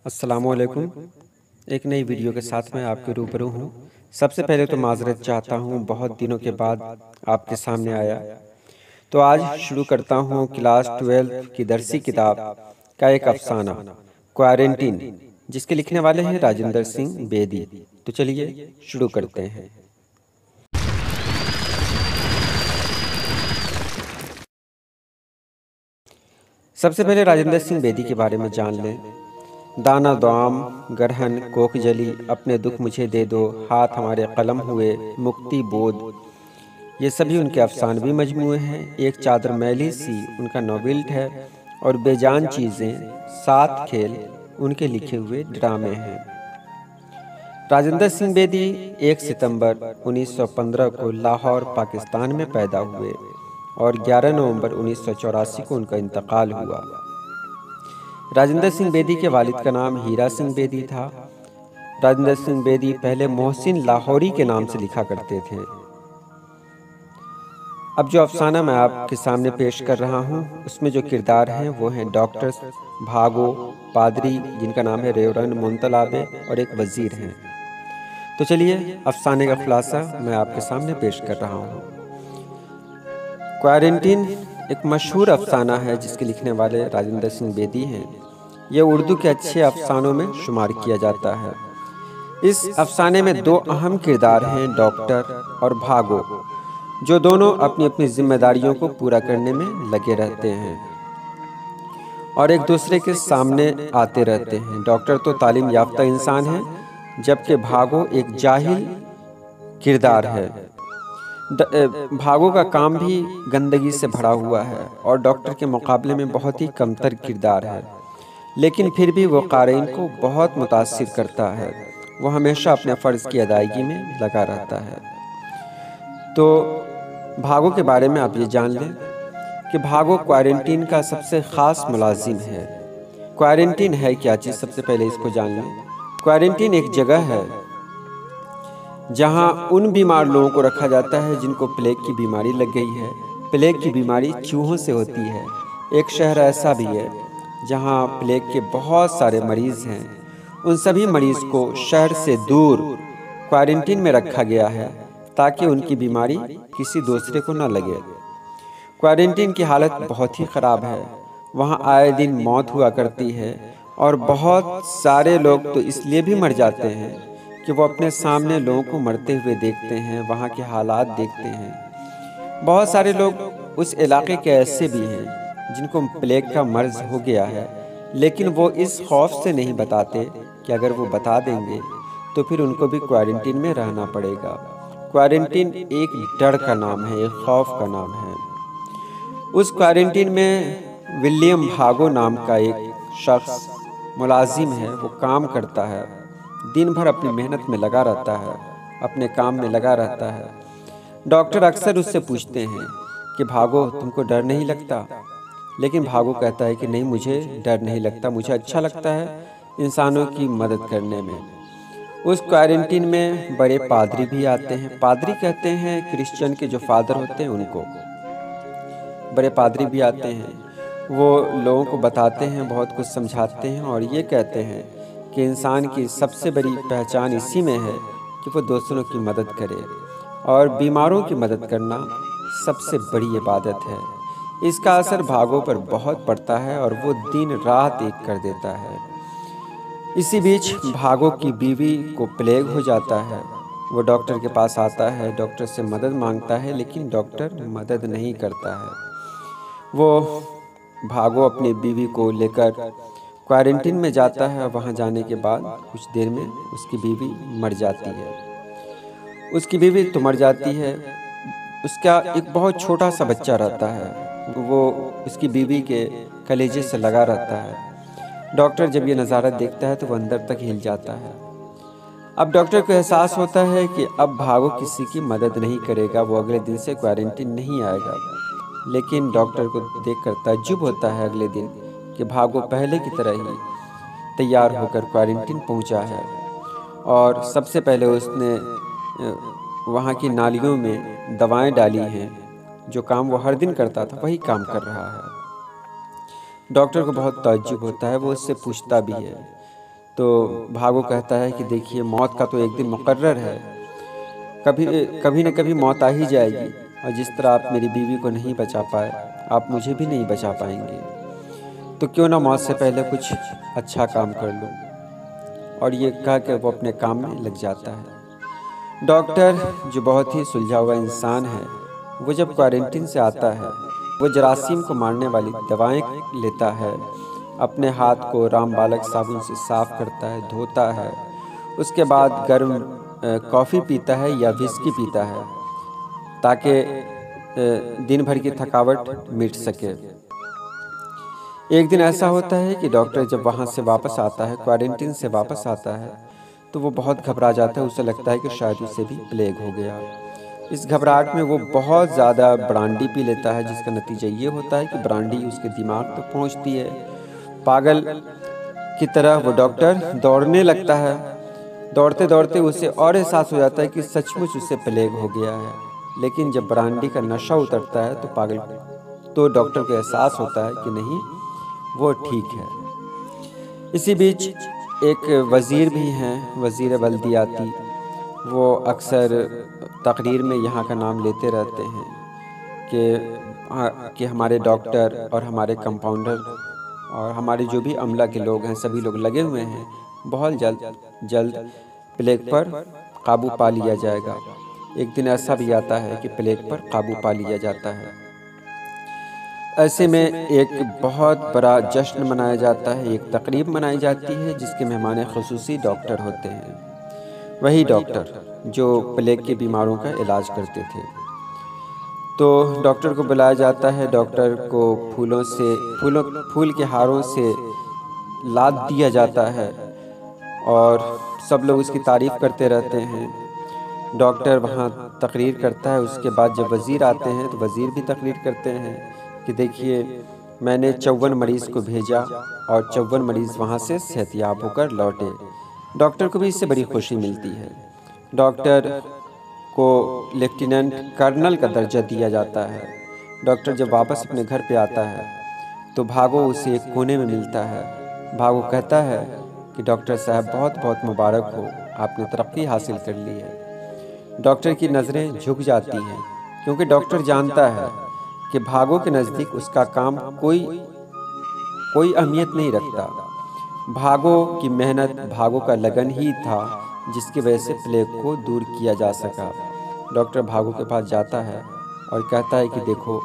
अस्सलामुअलैकुम। एक नई वीडियो के साथ मैं आपके रूबरू हूँ। सबसे पहले तो माज़रत चाहता हूँ, बहुत दिनों के बाद आपके सामने आया। तो आज शुरू करता हूँ क्लास 12 की दरसी किताब का एक अफसाना, क्वारंटीन, जिसके लिखने वाले हैं राजेंद्र सिंह बेदी। तो चलिए शुरू करते हैं। सबसे पहले राजेंद्र सिंह बेदी के बारे में जान लें। दाना द्वाम गरहन कोक जली, अपने दुख मुझे दे दो, हाथ हमारे कलम हुए, मुक्ति बोध, ये सभी उनके अफसानवी मजमूए हैं। एक चादर मैली सी उनका नॉवेल्ट है और बेजान चीज़ें, सात खेल उनके लिखे हुए ड्रामे हैं। राजेंद्र सिंह बेदी 1 सितंबर 1915 को लाहौर पाकिस्तान में पैदा हुए और 11 नवंबर 1984 को उनका इंतकाल हुआ। राजेंद्र सिंह बेदी के वालिद का नाम हीरा सिंह बेदी था। राजेंद्र सिंह बेदी पहले मोहसिन लाहौरी के नाम से लिखा करते थे। अब जो अफसाना मैं आपके सामने पेश कर रहा हूँ, उसमें जो किरदार हैं वो हैं डॉक्टर भागो, पादरी जिनका नाम है रेवरन मुंतलाबे, और एक वजीर हैं। तो चलिए अफसाने का खुलासा मैं आपके सामने पेश कर रहा हूँ। क्वारंटीन एक मशहूर अफसाना है जिसके लिखने वाले राजेंद्र सिंह बेदी हैं। यह उर्दू के अच्छे अफसानों में शुमार किया जाता है। इस अफसाने में दो अहम किरदार हैं, डॉक्टर और भागो, जो दोनों अपनी अपनी जिम्मेदारियों को पूरा करने में लगे रहते हैं और एक दूसरे के सामने आते रहते हैं। डॉक्टर तो तालीम याफ्ता इंसान है, जबकि भागो एक जाहिल किरदार है। भागो का काम भी गंदगी से भरा हुआ है और डॉक्टर के मुकाबले में बहुत ही कमतर किरदार है, लेकिन फिर भी वो क़ारीन को बहुत मुतासिर करता है। वो हमेशा अपने फ़र्ज़ की अदायगी में लगा रहता है। तो भागो के बारे में आप ये जान लें कि भागो क्वारंटीन का सबसे ख़ास मुलाजिम है। क्वारंटीन है क्या चीज़, सबसे पहले इसको जान लें। क्वारंटीन एक जगह है जहाँ उन बीमार लोगों को रखा जाता है जिनको प्लेग की बीमारी लग गई है। प्लेग की बीमारी चूहों से होती है। एक शहर ऐसा भी है जहाँ प्लेग के बहुत सारे मरीज़ हैं। उन सभी मरीज़ को शहर से दूर क्वारंटीन में रखा गया है ताकि उनकी बीमारी किसी दूसरे को न लगे। क्वारंटीन की हालत बहुत ही ख़राब है। वहाँ आए दिन मौत हुआ करती है और बहुत सारे लोग तो इसलिए भी मर जाते हैं कि वो अपने सामने लोगों को मरते हुए देखते हैं, वहाँ के हालात देखते हैं। बहुत सारे लोग उस इलाके के ऐसे भी हैं जिनको प्लेग का मर्ज हो गया है, लेकिन वो इस खौफ से नहीं बताते कि अगर वो बता देंगे तो फिर उनको भी क्वारंटीन में रहना पड़ेगा। क्वारंटीन एक डर का नाम है, एक खौफ का नाम है। उस क्वारंटीन में विलियम भागो नाम का एक शख्स मुलाजिम है। वो काम करता है, दिन भर अपनी मेहनत में लगा रहता है, अपने काम में लगा रहता है। डॉक्टर अक्सर उससे पूछते हैं कि भागो तुमको डर नहीं लगता, लेकिन भागो कहता है कि नहीं, मुझे डर नहीं लगता, मुझे अच्छा लगता है इंसानों की मदद करने में। उस क्वारंटीन में बड़े पादरी भी आते हैं। पादरी कहते हैं क्रिश्चियन के जो फादर होते हैं उनको। बड़े पादरी भी आते हैं, वो लोगों को बताते हैं, बहुत कुछ समझाते हैं और ये कहते हैं कि इंसान की सबसे बड़ी पहचान इसी में है कि वो दूसरों की मदद करे और बीमारों की मदद करना सबसे बड़ी इबादत है। इसका असर भागो पर बहुत पड़ता है और वो दिन रात एक कर देता है। इसी बीच भागो की बीवी को प्लेग हो जाता है। वो डॉक्टर के पास आता है, डॉक्टर से मदद मांगता है, लेकिन डॉक्टर मदद नहीं करता है। वो भागो अपनी बीवी को लेकर क्वारंटीन में जाता है। वहाँ जाने के बाद कुछ देर में उसकी बीवी मर जाती है। उसकी बीवी तो मर जाती है, उसका एक बहुत छोटा सा बच्चा रहता है, वो उसकी बीवी के कलेजे से लगा रहता है। डॉक्टर जब ये नज़ारा देखता है तो वो अंदर तक हिल जाता है। अब डॉक्टर को एहसास होता है कि अब भागो किसी की मदद नहीं करेगा, वो अगले दिन से क्वारंटीन नहीं आएगा। लेकिन डॉक्टर को देखकर ताज्जुब होता है अगले दिन कि भागो पहले की तरह ही तैयार होकर क्वारंटीन पहुंचा है और सबसे पहले उसने वहाँ की नालियों में दवाएं डाली हैं। जो काम वो हर दिन करता था वही काम कर रहा है। डॉक्टर को बहुत ताज्जुब होता है, वो उससे पूछता भी है तो भागो कहता है कि देखिए, मौत का तो एक दिन मुकर्रर है, कभी न कभी मौत आ ही जाएगी, और जिस तरह आप मेरी बीवी को नहीं बचा पाए, आप मुझे भी नहीं बचा पाएंगे। तो क्यों ना मौत से पहले कुछ अच्छा काम कर लो। और ये कह के वो अपने काम में लग जाता है। डॉक्टर, जो बहुत ही सुलझा हुआ इंसान है, वो जब क्वारंटीन से आता है, वो जरासीम को मारने वाली दवाएं लेता है, अपने हाथ को रामबालक साबुन से साफ करता है, धोता है, उसके बाद गर्म कॉफ़ी पीता है या विस्की पीता है, ताकि दिन भर की थकावट मिट सके। एक दिन ऐसा होता है कि डॉक्टर जब वहाँ से वापस आता है, क्वारंटीन से वापस आता है, तो वो बहुत घबरा जाता है। उसे लगता है कि शायद उसे भी प्लेग हो गया। इस घबराहट में वो बहुत ज़्यादा ब्रांडी पी लेता है, जिसका नतीजा ये होता है कि ब्रांडी उसके दिमाग तक पहुँचती है। पागल की तरह वो डॉक्टर दौड़ने लगता है। दौड़ते दौड़ते उसे और एहसास हो जाता है कि सचमुच उसे प्लेग हो गया है। लेकिन जब ब्रांडी का नशा उतरता है तो डॉक्टर को एहसास होता है कि नहीं, वो ठीक है। इसी बीच एक वज़ीर भी हैं, वज़ीर बल्दियाती। वो अक्सर तकरीर में यहाँ का नाम लेते रहते हैं कि हमारे डॉक्टर और हमारे कंपाउंडर और हमारे जो भी अमला के लोग हैं, सभी लोग लगे हुए हैं, बहुत जल्द प्लेग पर काबू पा लिया जाएगा। एक दिन ऐसा भी आता है कि प्लेग पर काबू पा लिया जाता है। ऐसे में एक बहुत बड़ा जश्न मनाया जाता है, एक तकरीब मनाई जाती है, जिसके मेहमान खुसूसी डॉक्टर होते हैं। वही डॉक्टर जो प्लेग के बीमारों का इलाज करते थे। तो डॉक्टर को बुलाया जाता है। डॉक्टर को फूल के हारों से लाद दिया जाता है और सब लोग उसकी तारीफ़ करते रहते हैं। डॉक्टर वहाँ तकरीर करता है। उसके बाद जब वज़ीर आते हैं तो वज़ीर भी तकरीर करते हैं कि देखिए, मैंने 54 मरीज़ को भेजा और 54 मरीज़ वहाँ से सेहतयाब होकर लौटे। डॉक्टर को भी इससे बड़ी खुशी मिलती है। डॉक्टर को लेफ्टिनेंट कर्नल का दर्जा दिया जाता है। डॉक्टर जब वापस अपने घर पे आता है तो भागो उसे एक कोने में मिलता है। भागो कहता है कि डॉक्टर साहब, बहुत बहुत मुबारक हो, आपने तरक्की हासिल कर ली है। डॉक्टर की नज़रें झुक जाती हैं, क्योंकि डॉक्टर जानता है कि भागो के नज़दीक उसका काम कोई अहमियत नहीं रखता। भागो की मेहनत, भागो का लगन ही था जिसकी वजह से प्लेग को दूर किया जा सका। डॉक्टर भागो के पास जाता है और कहता है कि देखो,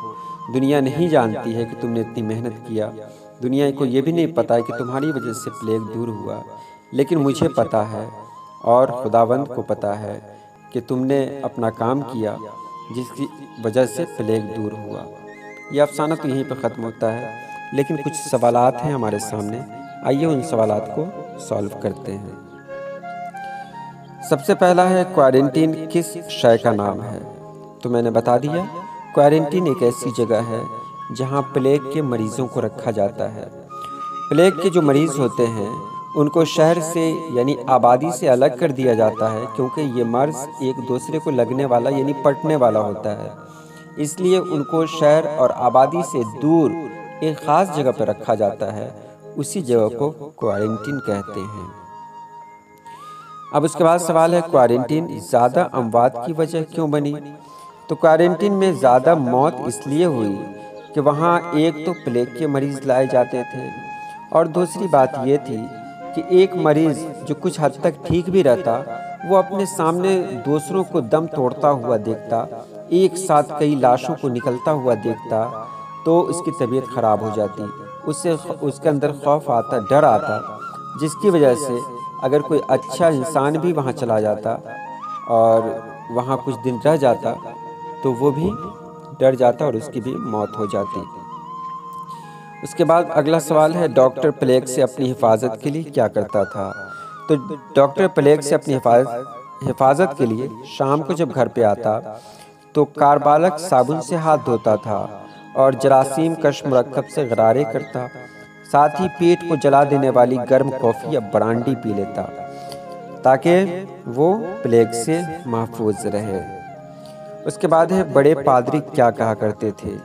दुनिया नहीं जानती है कि तुमने इतनी मेहनत किया। दुनिया को ये भी नहीं पता है कि तुम्हारी वजह से प्लेग दूर हुआ, लेकिन मुझे पता है और खुदावंद को पता है कि तुमने अपना काम किया, जिसकी वजह से प्लेग दूर हुआ। यह अफसाना तो यहीं पर ख़त्म होता है, लेकिन कुछ सवालात हैं हमारे सामने। आइए उन सवालात को सॉल्व करते हैं। सबसे पहला है, क्वारंटीन किस शय का नाम है? तो मैंने बता दिया, क्वारंटीन एक ऐसी जगह है जहां प्लेग के मरीज़ों को रखा जाता है। प्लेग के जो मरीज़ होते हैं उनको शहर से यानी आबादी से अलग कर दिया जाता है, क्योंकि ये मर्ज़ एक दूसरे को लगने वाला यानी पटने वाला होता है। इसलिए उनको शहर और आबादी से दूर एक ख़ास जगह पर रखा जाता है। उसी जगह को क्वारंटीन कहते हैं। अब उसके बाद सवाल है, क्वारंटीन ज़्यादा अमवात की वजह क्यों बनी? तो क्वारंटीन में ज़्यादा मौत इसलिए हुई कि वहाँ एक तो प्लेग के मरीज़ लाए जाते थे, और दूसरी बात ये थी कि एक मरीज़ जो कुछ हद तक ठीक भी रहता, वो अपने सामने दूसरों को दम तोड़ता हुआ देखता, एक साथ कई लाशों को निकलता हुआ देखता, तो उसकी तबीयत ख़राब हो जाती। उसके अंदर खौफ आता, डर आता, जिसकी वजह से अगर कोई अच्छा इंसान भी वहाँ चला जाता और वहाँ कुछ दिन रह जाता तो वो भी डर जाता और उसकी भी मौत हो जाती। उसके बाद अगला सवाल है, डॉक्टर प्लेग से अपनी हिफाजत के लिए क्या करता था? तो डॉक्टर प्लेग से अपनी हिफाजत के लिए शाम को जब घर पे आता तो कारबालक साबुन से हाथ धोता था और जरासीम कश मुरक्कब से गरारे करता। साथ ही पेट को जला देने वाली गर्म कॉफ़ी या ब्रांडी पी लेता, ताकि वो प्लेग से महफूज रहे। उसके बाद है, बड़े पादरी क्या कहा करते थे?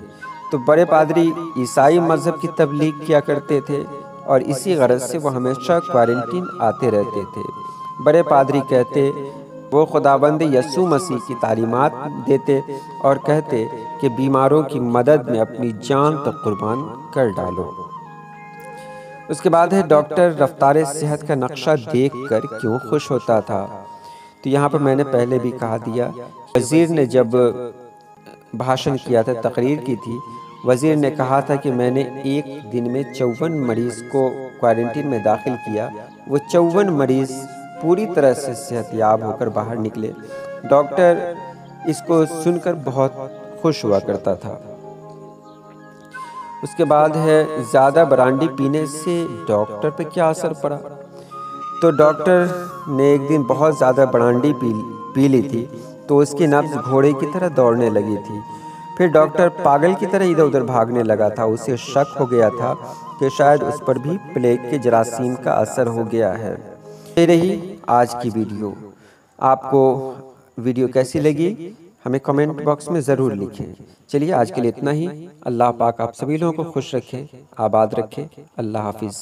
तो बड़े पादरी ईसाई मज़हब की तबलीग किया करते थे, और इसी गरज से वो हमेशा क्वारंटीन आते रहते थे। बड़े पादरी कहते वो खुदाबंद यसू मसीह की तालीमात देते और कहते कि बीमारों की मदद में अपनी जान तक कुर्बान कर डालो। उसके बाद है डॉक्टर रफ्तार सेहत का नक्शा देखकर क्यों खुश होता था। तो यहाँ पर मैंने पहले भी कहा दिया, वज़ीर ने जब भाषण किया था, तकरीर की थी, वज़ीर ने कहा था कि मैंने एक दिन में 54 मरीज़ को क्वारंटीन में दाखिल किया। वो 54 मरीज़ पूरी तरह से सेहतयाब होकर बाहर निकले। डॉक्टर इसको सुनकर बहुत खुश हुआ करता था। उसके बाद है ज़्यादा ब्रांडी पीने से डॉक्टर पे क्या असर पड़ा। तो डॉक्टर ने एक दिन बहुत ज़्यादा ब्रांडी पी ली थी, तो उसकी नब्ज़ घोड़े की तरह दौड़ने लगी थी। फिर डॉक्टर पागल की तरह इधर उधर भागने लगा था। उसे शक हो गया था कि शायद उस पर भी प्लेग के जरासीम का असर हो गया है। ये रही आज की वीडियो। आपको वीडियो कैसी लगी हमें कमेंट बॉक्स में ज़रूर लिखें। चलिए आज के लिए इतना ही। अल्लाह पाक आप सभी लोगों को खुश रखें, आबाद रखें। अल्लाह हाफिज़।